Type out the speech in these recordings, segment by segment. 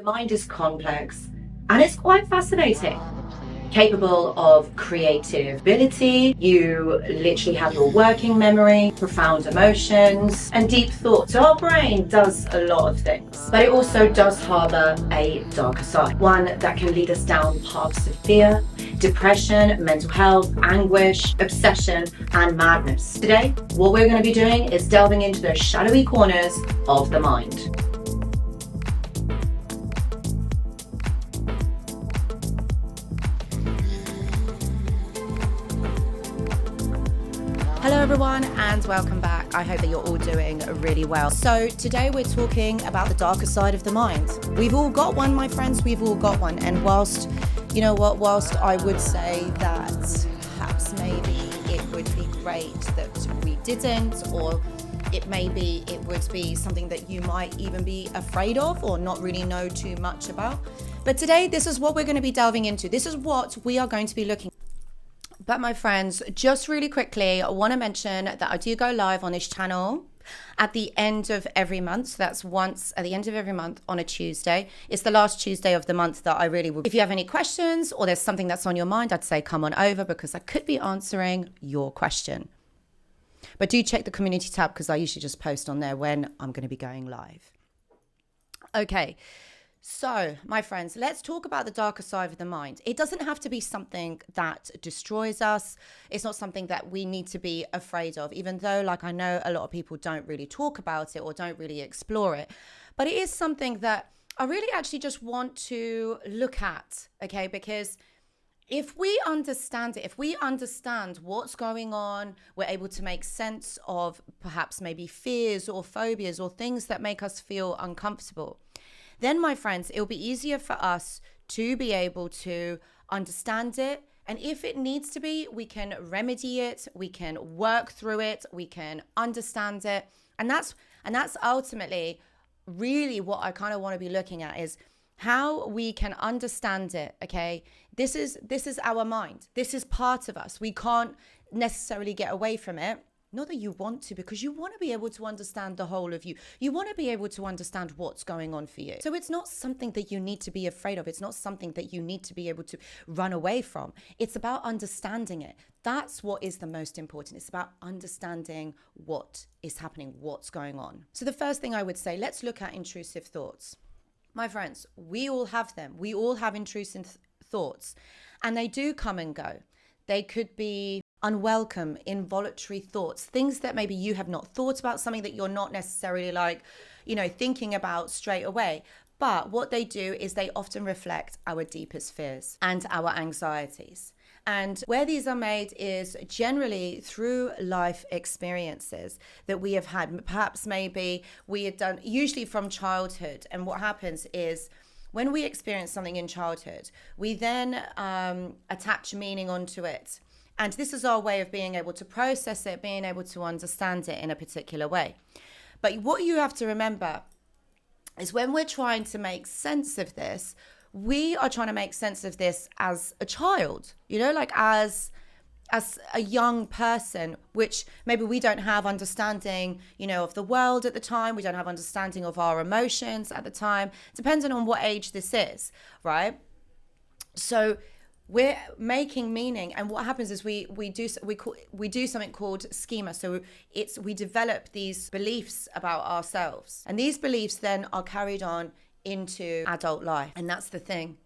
mind is complex and it's quite fascinating. Capable of creative ability, you literally have your working memory, profound emotions, and deep thoughts. So our brain does a lot of things, but it also does harbour a darker side, one that can lead us down paths of fear, depression, mental health, anguish, obsession, and madness. Today, what we're going to be doing is delving into those shadowy corners of the mind. Hello everyone and welcome back. I hope that you're all doing really well. So today we're talking about the darker side of the mind. We've all got one, my friends, we've all got one. And whilst I would say that perhaps maybe it would be great that we didn't, or it would be something that you might even be afraid of or not really know too much about. But today, this is what we're going to be delving into. This is what we are going to be looking at. But my friends, just really quickly, I want to mention that I do go live on this channel at the end of every month. So that's once at the end of every month on a Tuesday. It's the last Tuesday of the month that I really will. If you have any questions or there's something that's on your mind, I'd say come on over because I could be answering your question. But do check the community tab because I usually just post on there when I'm going to be going live. Okay. So, my friends, let's talk about the darker side of the mind. It doesn't have to be something that destroys us. It's not something that we need to be afraid of, even though, like, I know a lot of people don't really talk about it or don't really explore it. But it is something that I really actually just want to look at, okay? Because if we understand it, if we understand what's going on, we're able to make sense of perhaps maybe fears or phobias or things that make us feel uncomfortable. Then, my friends, it'll be easier for us to be able to understand it. And if it needs to be, we can remedy it, we can work through it, we can understand it. And that's ultimately really what I kind of want to be looking at is how we can understand it, okay? This is our mind. This is part of us. We can't necessarily get away from it. Not that you want to, because you want to be able to understand the whole of you. You want to be able to understand what's going on for you. So it's not something that you need to be afraid of. It's not something that you need to be able to run away from. It's about understanding it. That's what is the most important. It's about understanding what is happening, what's going on. So the first thing I would say, let's look at intrusive thoughts. My friends, we all have them. We all have intrusive thoughts, and they do come and go. They could be unwelcome, involuntary thoughts, things that maybe you have not thought about, something that you're not necessarily thinking about straight away. But what they do is they often reflect our deepest fears and our anxieties. And where these are made is generally through life experiences that we have had. Perhaps maybe we had done, usually from childhood. And what happens is when we experience something in childhood, we then attach meaning onto it. And this is our way of being able to process it, being able to understand it in a particular way. But what you have to remember is when we're trying to make sense of this, we are trying to make sense of this as a child, as a young person, which maybe we don't have understanding, of the world at the time. We don't have understanding of our emotions at the time, depending on what age this is, right? So we're making meaning, and what happens is we do something called schema. So we develop these beliefs about ourselves, and these beliefs then are carried on into adult life. And that's the thing.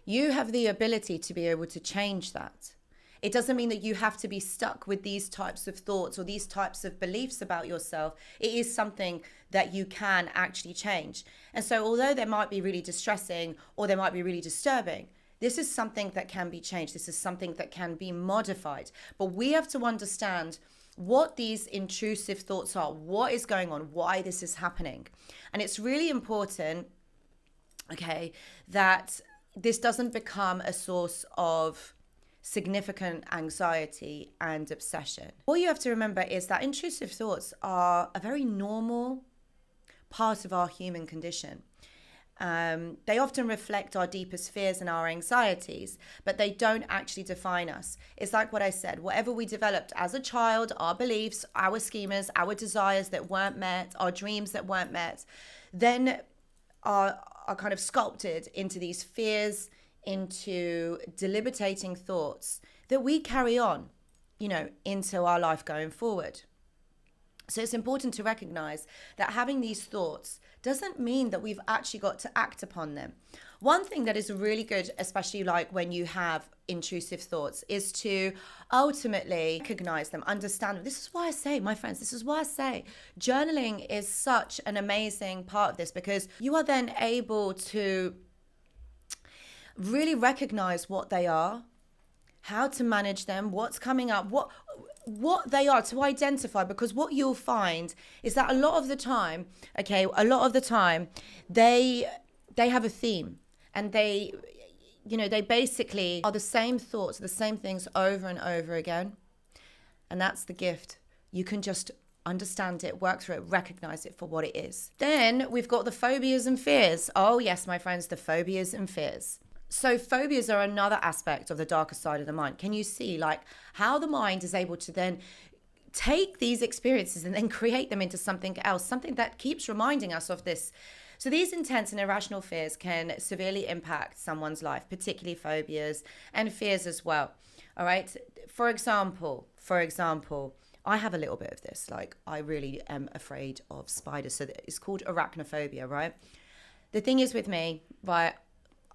You have the ability to be able to change that. It doesn't mean that you have to be stuck with these types of thoughts or these types of beliefs about yourself. It is something that you can actually change. And so although they might be really distressing or they might be really disturbing, this is something that can be changed. This is something that can be modified. But we have to understand what these intrusive thoughts are, what is going on, why this is happening. And it's really important, okay, that this doesn't become a source of significant anxiety and obsession. What you have to remember is that intrusive thoughts are a very normal part of our human condition. They often reflect our deepest fears and our anxieties, but they don't actually define us. It's like what I said, whatever we developed as a child, our beliefs, our schemas, our desires that weren't met, our dreams that weren't met, then are kind of sculpted into these fears, into debilitating thoughts that we carry on, into our life going forward. So it's important to recognize that having these thoughts doesn't mean that we've actually got to act upon them. One thing that is really good, especially like when you have intrusive thoughts, is to ultimately recognize them, understand them. This is why I say, my friends, this is why I say journaling is such an amazing part of this, because you are then able to really recognize what they are, how to manage them, what's coming up, what they are, to identify. Because what you'll find is that a lot of the time, they have a theme, and they basically are the same thoughts, the same things over and over again. And that's the gift. You can just understand it, work through it, recognize it for what it is. Then we've got the phobias and fears. Oh yes, my friends, the phobias and fears. So phobias are another aspect of the darker side of the mind. Can you see like how the mind is able to then take these experiences and then create them into something else, something that keeps reminding us of this. So these intense and irrational fears can severely impact someone's life, particularly phobias and fears as well. All right. For example, I have a little bit of this. Like, I really am afraid of spiders. So it's called arachnophobia, right? The thing is with me, right,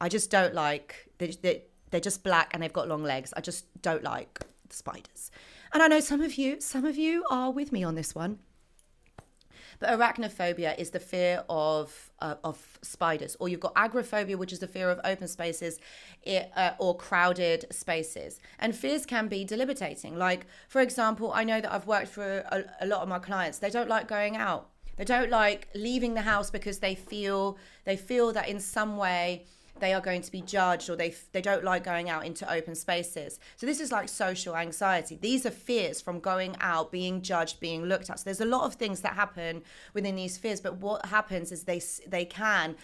I just don't like, they're just black and they've got long legs. I just don't like the spiders. And I know some of you are with me on this one. But arachnophobia is the fear of spiders. Or you've got agoraphobia, which is the fear of open spaces or crowded spaces. And fears can be debilitating. Like, for example, I know that I've worked for a lot of my clients. They don't like going out. They don't like leaving the house because they feel that in some way they are going to be judged, or they don't like going out into open spaces. So this is like social anxiety. These are fears from going out, being judged, being looked at. So there's a lot of things that happen within these fears, but what happens is they can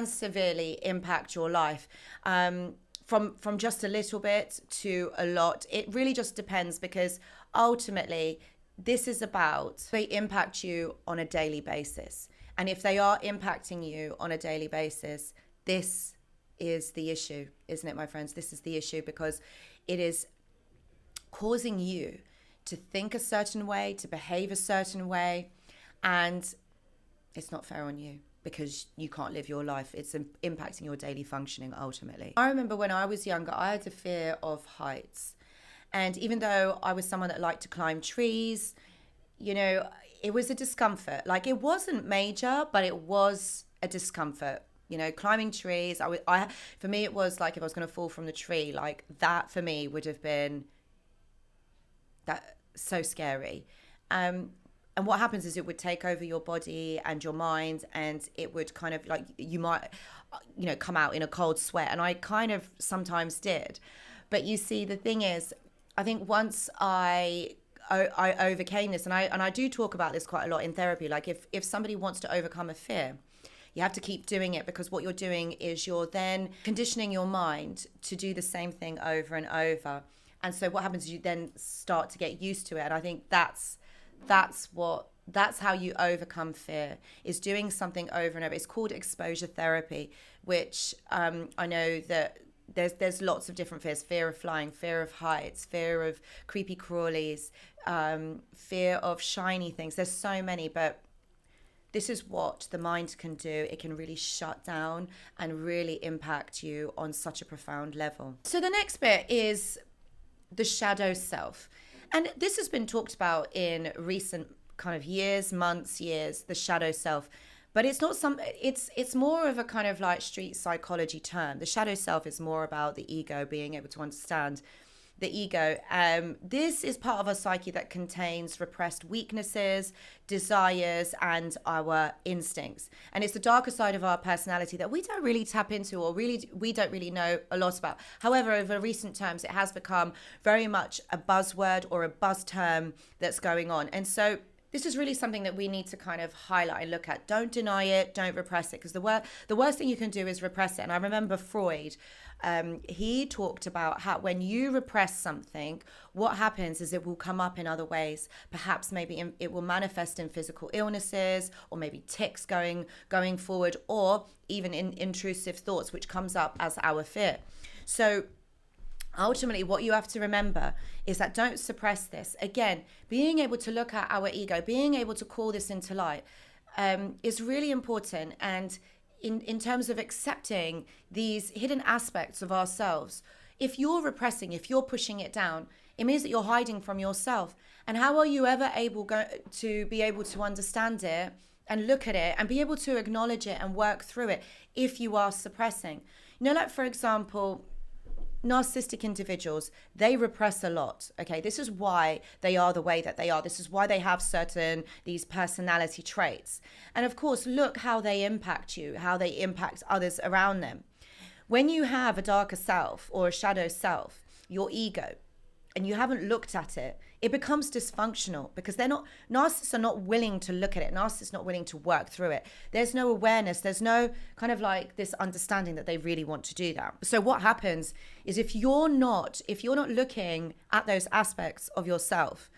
severely impact your life. From just a little bit to a lot. It really just depends, because ultimately this is about, they impact you on a daily basis. And if they are impacting you on a daily basis, this is the issue, isn't it, my friends? This is the issue, because it is causing you to think a certain way, to behave a certain way, and it's not fair on you, because you can't live your life. It's impacting your daily functioning ultimately. I remember when I was younger, I had a fear of heights. And even though I was someone that liked to climb trees, it was a discomfort. Like, it wasn't major, but it was a discomfort. Climbing trees, for me, it was like if I was going to fall from the tree, like that for me would have been that so scary. And what happens is it would take over your body and your mind, and it would kind of like, you might, come out in a cold sweat. And I kind of sometimes did. But you see, the thing is, I think once I overcame this, and I do talk about this quite a lot in therapy, like if somebody wants to overcome a fear, you have to keep doing it, because what you're doing is you're then conditioning your mind to do the same thing over and over. And so what happens is you then start to get used to it. And I think that's how you overcome fear, is doing something over and over. It's called exposure therapy, which I know that there's lots of different fears: fear of flying, fear of heights, fear of creepy crawlies, fear of shiny things. There's so many, but this is what the mind can do. It can really shut down and really impact you on such a profound level. So the next bit is the shadow self. And this has been talked about in recent kind of years, the shadow self. But it's not it's more of a kind of like street psychology term. The shadow self is more about the ego, being able to understand the ego. This is part of our psyche that contains repressed weaknesses, desires, and our instincts. And it's the darker side of our personality that we don't really tap into, or we don't really know a lot about. However, over recent terms, it has become very much a buzzword or a buzz term that's going on. And so this is really something that we need to kind of highlight and look at. Don't deny it, don't repress it, because the worst thing you can do is repress it. And I remember Freud, he talked about how when you repress something, what happens is it will come up in other ways. Perhaps maybe it will manifest in physical illnesses, or maybe tics going forward, or even in intrusive thoughts, which comes up as our fear. So ultimately, what you have to remember is that don't suppress this. Again, being able to look at our ego, being able to call this into light, is really important. And in terms of accepting these hidden aspects of ourselves, if you're repressing, if you're pushing it down, it means that you're hiding from yourself. And how are you ever able to be able to understand it and look at it and be able to acknowledge it and work through it if you are suppressing? You know, like for example, narcissistic individuals, they repress a lot. Okay, this is why they are the way that they are. This is why they have these personality traits. And of course, look how they impact you, how they impact others around them. When you have a darker self or a shadow self, your ego, and you haven't looked at it, it becomes dysfunctional because narcissists are not willing to look at it. Narcissists are not willing to work through it. There's no awareness. There's no kind of like this understanding that they really want to do that. So what happens is if you're not looking at those aspects of yourself,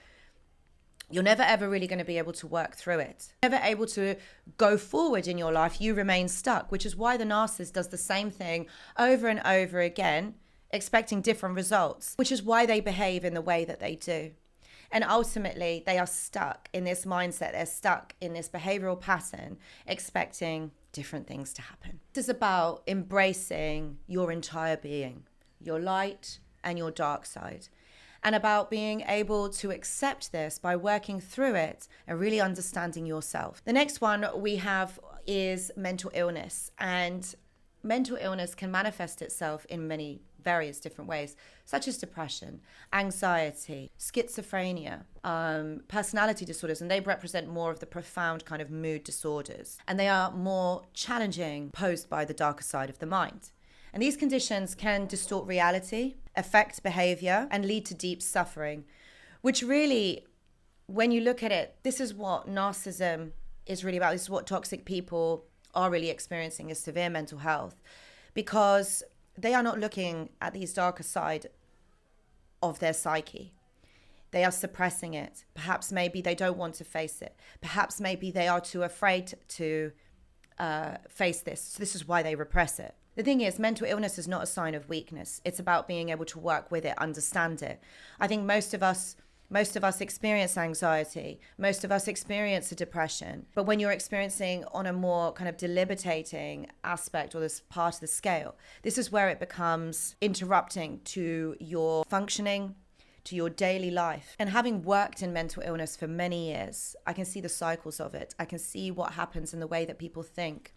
you're never ever really going to be able to work through it. Never able to go forward in your life. You remain stuck, which is why the narcissist does the same thing over and over again, expecting different results, which is why they behave in the way that they do. And ultimately, they are stuck in this mindset. They're stuck in this behavioral pattern, expecting different things to happen. This is about embracing your entire being, your light and your dark side, and about being able to accept this by working through it and really understanding yourself. The next one we have is mental illness. And mental illness can manifest itself in many various different ways, such as depression, anxiety, schizophrenia, personality disorders, and they represent more of the profound kind of mood disorders. And they are more challenging, posed by the darker side of the mind. And these conditions can distort reality, affect behavior, and lead to deep suffering, which really, when you look at it, this is what narcissism is really about. This is what toxic people are really experiencing, is severe mental health, because they are not looking at these darker side of their psyche. They are suppressing it. Perhaps maybe they don't want to face it. Perhaps maybe they are too afraid to face this. So this is why they repress it. The thing is, mental illness is not a sign of weakness. It's about being able to work with it, understand it. I think most of us experience anxiety. Most of us experience a depression. But when you're experiencing on a more kind of debilitating aspect or this part of the scale, this is where it becomes interrupting to your functioning, to your daily life. And having worked in mental illness for many years, I can see the cycles of it. I can see what happens in the way that people think,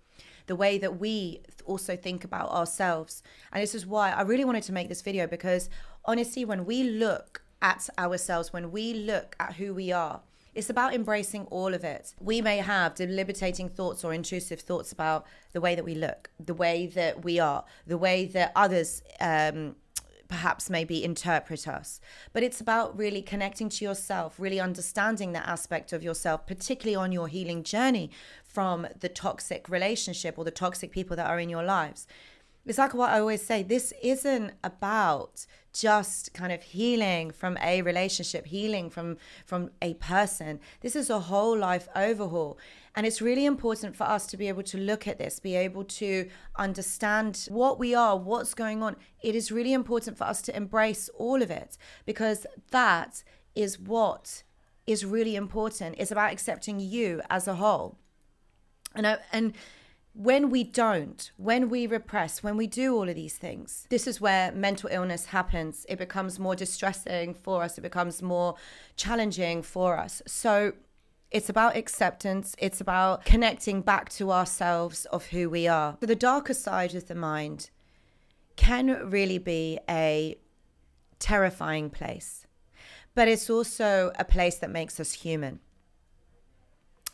the way that we also think about ourselves. And this is why I really wanted to make this video, because honestly, when we look at ourselves, when we look at who we are, it's about embracing all of it. We may have debilitating thoughts or intrusive thoughts about the way that we look, the way that we are, the way that others perhaps maybe interpret us. But it's about really connecting to yourself, really understanding that aspect of yourself, particularly on your healing journey from the toxic relationship or the toxic people that are in your lives. It's like what I always say, this isn't about just kind of healing from a relationship, healing from a person. This is a whole life overhaul. And it's really important for us to be able to look at this, be able to understand what we are, what's going on. It is really important for us to embrace all of it, because that is what is really important. It's about accepting you as a whole. And when we don't, when we repress, when we do all of these things, this is where mental illness happens. It becomes more distressing for us. It becomes more challenging for us. So it's about acceptance. It's about connecting back to ourselves of who we are. So the darker side of the mind can really be a terrifying place, but it's also a place that makes us human.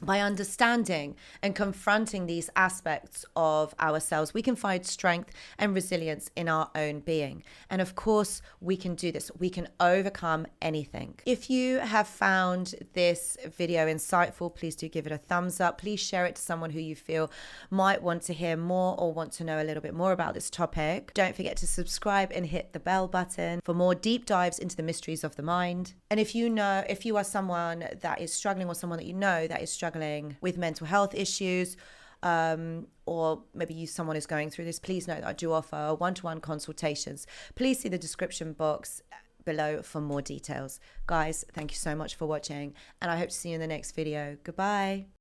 by understanding and confronting these aspects of ourselves, we can find strength and resilience in our own being. And of course, we can do this. We can overcome anything. If you have found this video insightful, please do give it a thumbs up. Please share it to someone who you feel might want to hear more or want to know a little bit more about this topic. Don't forget to subscribe and hit the bell button for more deep dives into the mysteries of the mind. And if you are someone that is struggling, or someone that you know that is struggling with mental health issues, or maybe someone is going through this, please know that I do offer one-to-one consultations. Please see the description box below for more details. Guys, thank you so much for watching, and I hope to see you in the next video. Goodbye.